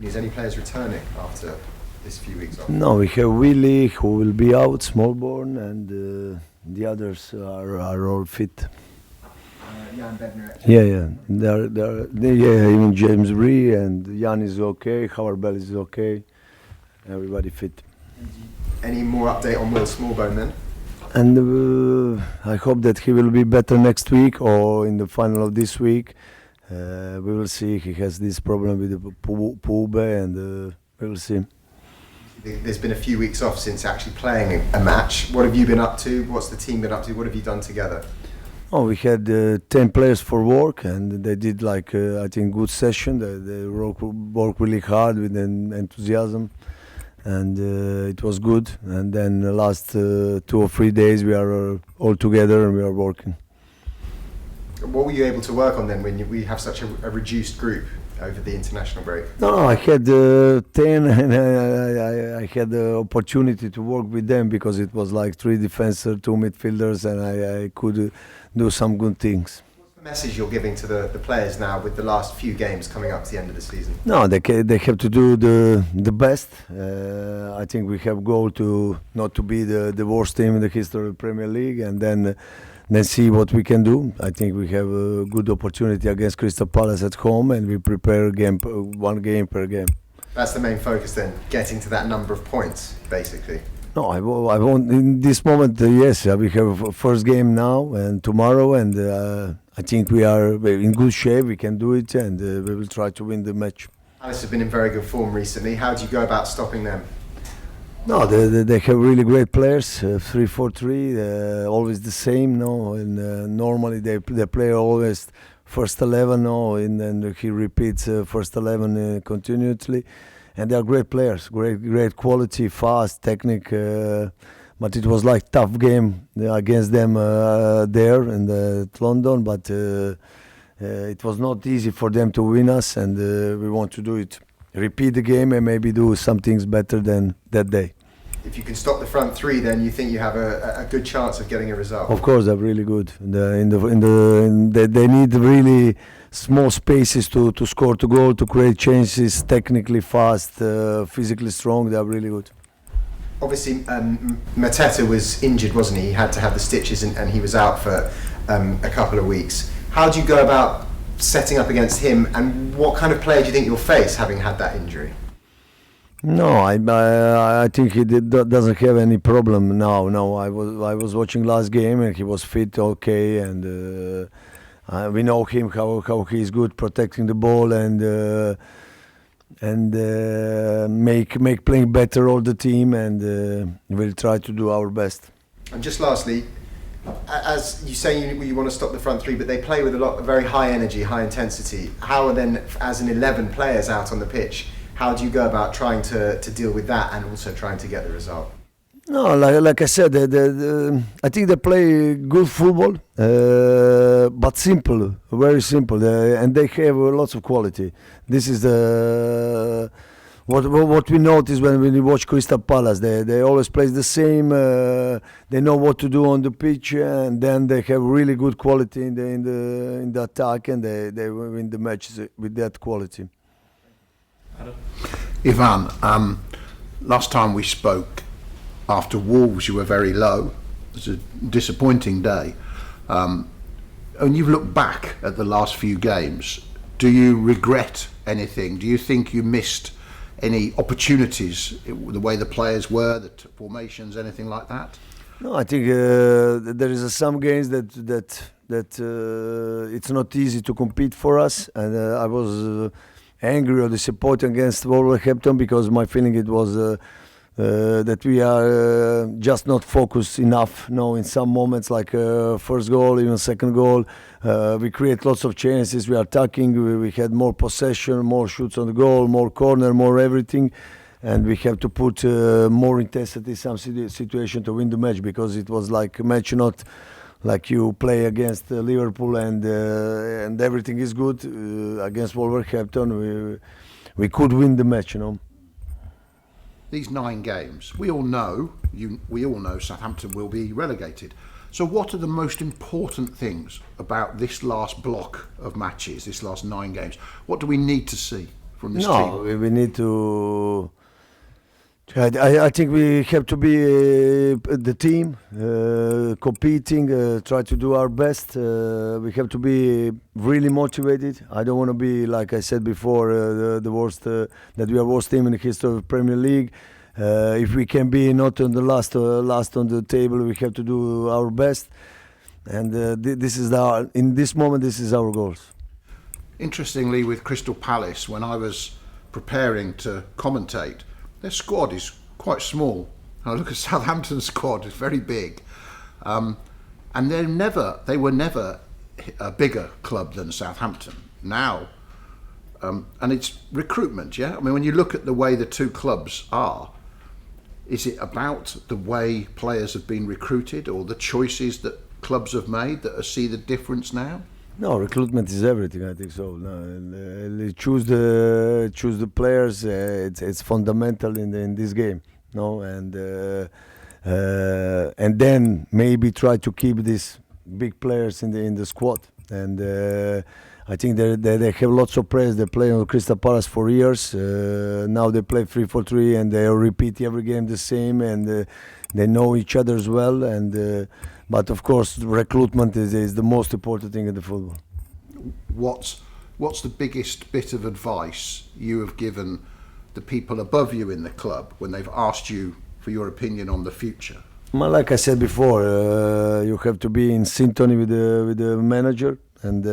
Is any players returning after this few weeks off? No, we have Willie who will be out, Smallborn, and the others are all fit. Jan Bednar. Yeah, even James Bree and Jan is okay, Howard Bell is okay, everybody fit. Any more update on Will Smallbone then? And I hope that he will be better next week or in the final of this week. We will see. He has this problem with the pube, and we will see. There's been a few weeks off since actually playing a match. What have you been up to? What's the team been up to? What have you done together? Oh, we had 10 players for work, and they did I think good session. They worked really hard with enthusiasm, and it was good. And then the last 2 or 3 days we are all together and we are working. What were you able to work on then when we have such a reduced group over the international break? No, I had 10 and I had the opportunity to work with them because it was like 3 defenders, 2 midfielders, and I could do some good things. What's the message you're giving to the players now with the last few games coming up to the end of the season? No, they have to do the best. I think we have goal to not to be the worst team in the history of the Premier League, and then see what we can do. I think we have a good opportunity against Crystal Palace at home, and we prepare one game per game. That's the main focus then, getting to that number of points, basically. No, I won't. In this moment, yes, we have a first game now and tomorrow, and I think we are in good shape. We can do it, and we will try to win the match. Palace have been in very good form recently. How do you go about stopping them? No, they have really great players. 3-4-3, always the same. No, and normally they play always first 11. No, and then he repeats first 11 continuously, and they are great players. Great quality, fast, technique. But it was like tough game against them there in London. But it was not easy for them to win us, and we want to do it. Repeat the game and maybe do some things better than that day. If you can stop the front 3, then you think you have a good chance of getting a result. Of course, they're really good. They need really small spaces to score to goal, to create chances. Technically fast, physically strong. They're really good. Obviously, Mateta was injured, wasn't he? He had to have the stitches, and he was out for a couple of weeks. How do you go about setting up against him, and what kind of player do you think you'll face having had that injury? No, I think he doesn't have any problem now. No, I was watching last game and he was fit, okay, and we know him how he's good protecting the ball and make playing better all the team, and we'll try to do our best. And just lastly, as you say, you want to stop the front 3, but they play with a very high energy, high intensity. How are then, as an 11 players out on the pitch, how do you go about trying to deal with that and also trying to get the result? No, like I said, I think they play good football, but simple, very simple, and they have lots of quality. This is what we notice when we watch Crystal Palace. They always play the same. They know what to do on the pitch, and then they have really good quality in the attack, and they win the matches with that quality. Ivan, last time we spoke, after Wolves, you were very low. It was a disappointing day. And you've looked back at the last few games. Do you regret anything? Do you think you missed any opportunities, the way the players were, the formations, anything like that? No, I think there is some games that it's not easy to compete for us, and I was angry or disappointed against Wolverhampton because my feeling it was that we are just not focused enough. No, in some moments, like first goal, even second goal, we create lots of chances. We are attacking. We had more possession, more shoots on the goal, more corner, more everything, and we have to put more intensity in some situation to win the match, because it was like a match not like you play against Liverpool and everything is good. Against Wolverhampton, we could win the match, you know. These 9 games, we all know Southampton will be relegated. So what are the most important things about this last block of matches, this last 9 games? What do we need to see? from this No, team? we need to. I think we have to be the team, competing, try to do our best. We have to be really motivated. I don't want to be, like I said before, the worst, that we are worst team in the history of the Premier League. If we can be not on the last on the table, we have to do our best. And this is in this moment, this is our goals. Interestingly, with Crystal Palace, when I was preparing to commentate, their squad is quite small. I look at Southampton's squad; it's very big, and they were never a bigger club than Southampton. Now, and it's recruitment. Yeah, I mean, when you look at the way the two clubs are, is it about the way players have been recruited or the choices that clubs have made that see the difference now? No, recruitment is everything. I think so. No, choose the players. It's fundamental in this game. No, and then maybe try to keep these big players in the squad. And I think they have lots of players. They play on Crystal Palace for years. Now they play 3-4-3, and they repeat every game the same, and they know each other as well. And but of course, recruitment is the most important thing in the football. What's the biggest bit of advice you have given the people above you in the club when they've asked you for your opinion on the future? Well, like I said before, you have to be in synchrony with the manager, and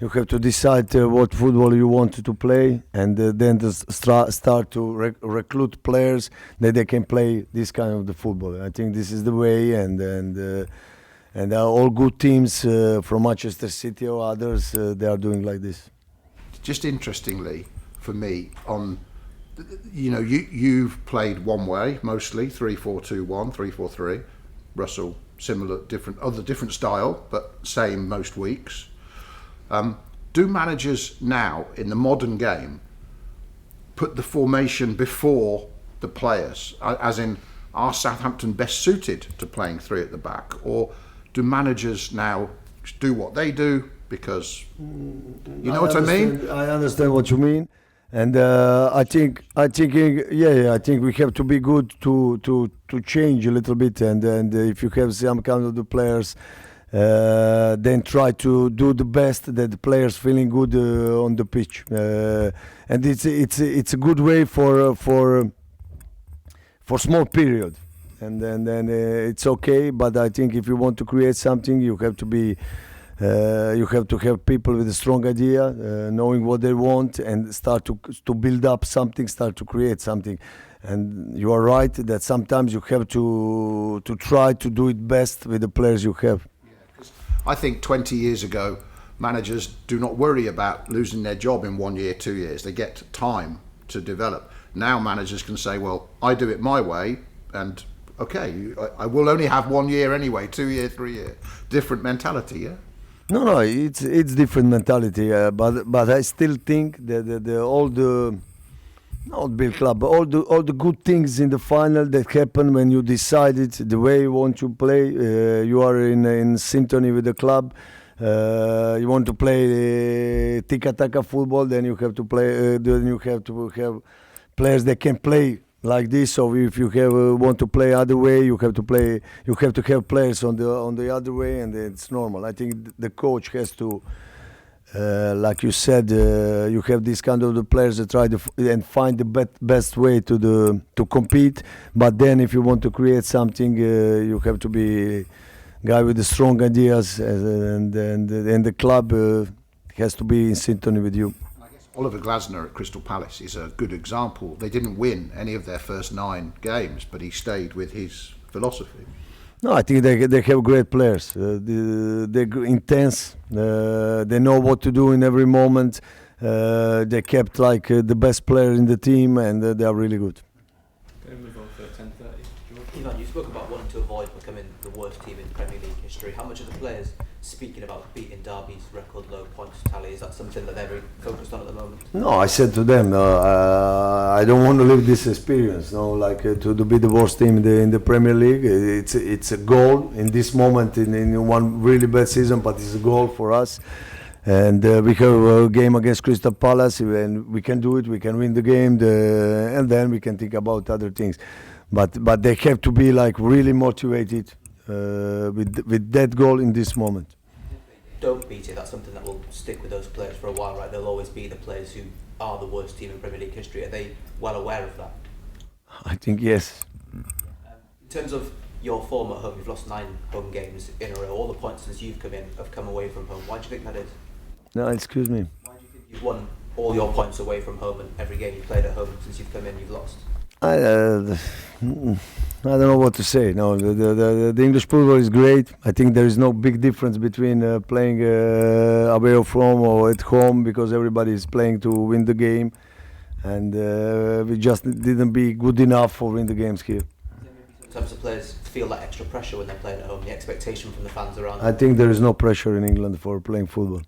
you have to decide what football you want to play, and then to start to recruit players that they can play this kind of the football. I think this is the way, and all good teams from Manchester City or others, they are doing like this. Just interestingly for me, you've played one way mostly, 3-4-2-1, 3-4-3. Russell, similar, different style, but same most weeks. Do managers now in the modern game put the formation before the players? As in, are Southampton best suited to playing three at the back, or do managers now do what they do because you know what I mean? I understand what you mean, and I think we have to be good to change a little bit, and if you have some kind of the players. Then try to do the best that the players feeling good on the pitch, and it's a good way for small period, and then it's okay. But I think if you want to create something, you have to have people with a strong idea, knowing what they want, and start to build up something, start to create something. And you are right that sometimes you have to try to do it best with the players you have. I think 20 years ago, managers do not worry about losing their job in 1 year, 2 years. They get time to develop. Now managers can say, well, I do it my way, and okay, I will only have 1 year anyway, 2 year, 3 year. Different mentality, yeah? No, it's different mentality, but I still think that all the not big club, but all the good things in the final that happen when you decided the way you want to play. You are in synchrony with the club. You want to play tiki-taka football, then you have to play. Then you have to have players that can play like this. So if you want to play other way, you have to play. You have to have players on the other way, and it's normal. I think the coach has to. Like you said, you have this kind of the players that try and find the best way to compete. But then, if you want to create something, you have to be a guy with the strong ideas, and the club has to be in synchrony with you. I guess Oliver Glasner at Crystal Palace is a good example. They didn't win any of their first 9 games, but he stayed with his philosophy. No, I think they have great players. They're intense. They know what to do in every moment. They kept the best player in the team, and they are really good. Going to move on for 10:30. Ivan, you spoke about wanting to avoid becoming the worst team in Premier League history. How much are the players speaking about beating Derby's record low points tally? Is that something that they're very focused on at the moment? No, I said to them, I don't want to live this experience. To be the worst team in the Premier League. It's a goal in this moment in one really bad season, but it's a goal for us. and we have a game against Crystal Palace, and we can do it. We can win the game, and then we can think about other things. But they have to be like really motivated with that goal in this moment. Don't beat it, that's something that will stick with those players for a while, right? They'll always be the players who are the worst team in Premier League history. Are they well aware of that? I think yes. In terms of your form at home, you've lost 9 home games in a row. All the points since you've come in have come away from home. Why do you think that is? No, excuse me. Why do you think you've won all your points away from home, and every game you played at home since you've come in you've lost? I don't know what to say. No, the English football is great. I think there is no big difference between playing away from or at home, because everybody is playing to win the game, and we just didn't be good enough for win the games here. Sometimes the players feel that extra pressure when they're playing at home, the expectation from the fans around them. I think there is no pressure in England for playing football.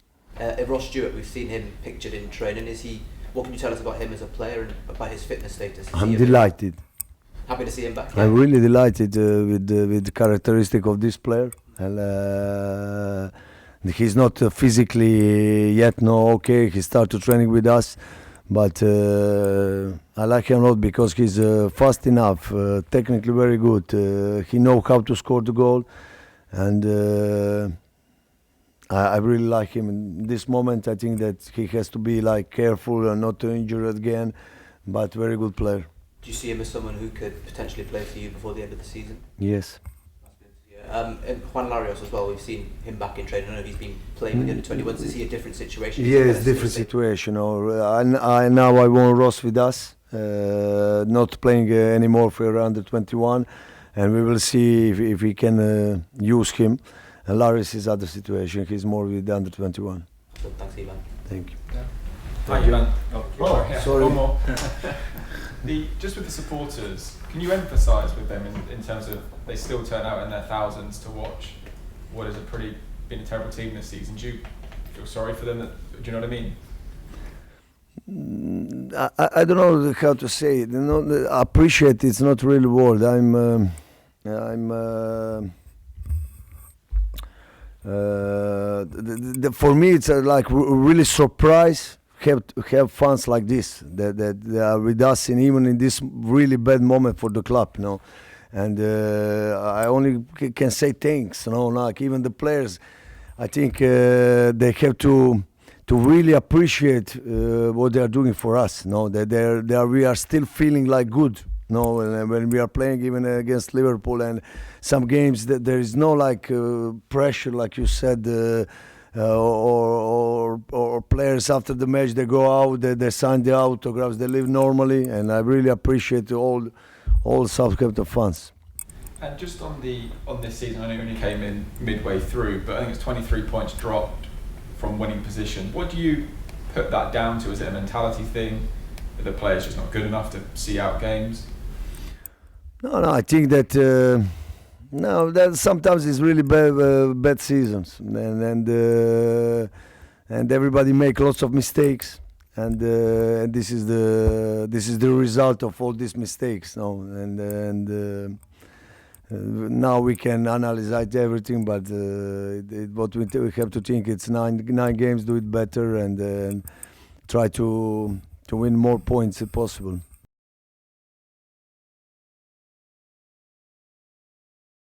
Ross Stewart, we've seen him pictured in training. What can you tell us about him as a player and about his fitness status? I'm delighted. Happy to see him back. I'm really delighted with the characteristic of this player. And, he's not physically yet, okay. He started training with us, but I like him a lot because he's fast enough, technically very good. He knows how to score the goal, and I really like him. In this moment, I think that he has to be like careful and not to injure again, but very good player. Do you see him as someone who could potentially play for you before the end of the season? Yes. And Juan Larios as well, we've seen him back in training. I know he's been playing with the under-21s. Is he a different situation? Yes, different situation. I now I want Ross with us, not playing anymore for under-21, and we will see if we can use him. And Larios is other situation. He's more with the under-21. So thanks, Ivan. Thank you. Yeah. Hi, Ivan. Sorry. One more. Just with the supporters, can you emphasise with them in terms of they still turn out in their thousands to watch what has been a terrible team this season? Do you feel sorry for them? Do you know what I mean? I don't know how to say it. Appreciate it's not really word. For me it's like really surprise. Have fans like this that they are with us even in this really bad moment for the club, and I only can say thanks, like even the players. I think they have to really appreciate what they are doing for us. That we are still feeling like good. And when we are playing even against Liverpool and some games, that there is no like pressure, like you said. Or players after the match they go out, they sign the autographs, they live normally, and I really appreciate all Southampton fans. And just on this season, I know you only came in midway through, but I think it's 23 points dropped from winning position. What do you put that down to? Is it a mentality thing? Are the players just not good enough to see out games? No, I think that. That sometimes it's really bad seasons, and everybody make lots of mistakes, and this is the result of all these mistakes. Now we can analyze everything, but what we have to think, it's nine games, do it better, and try to win more points if possible.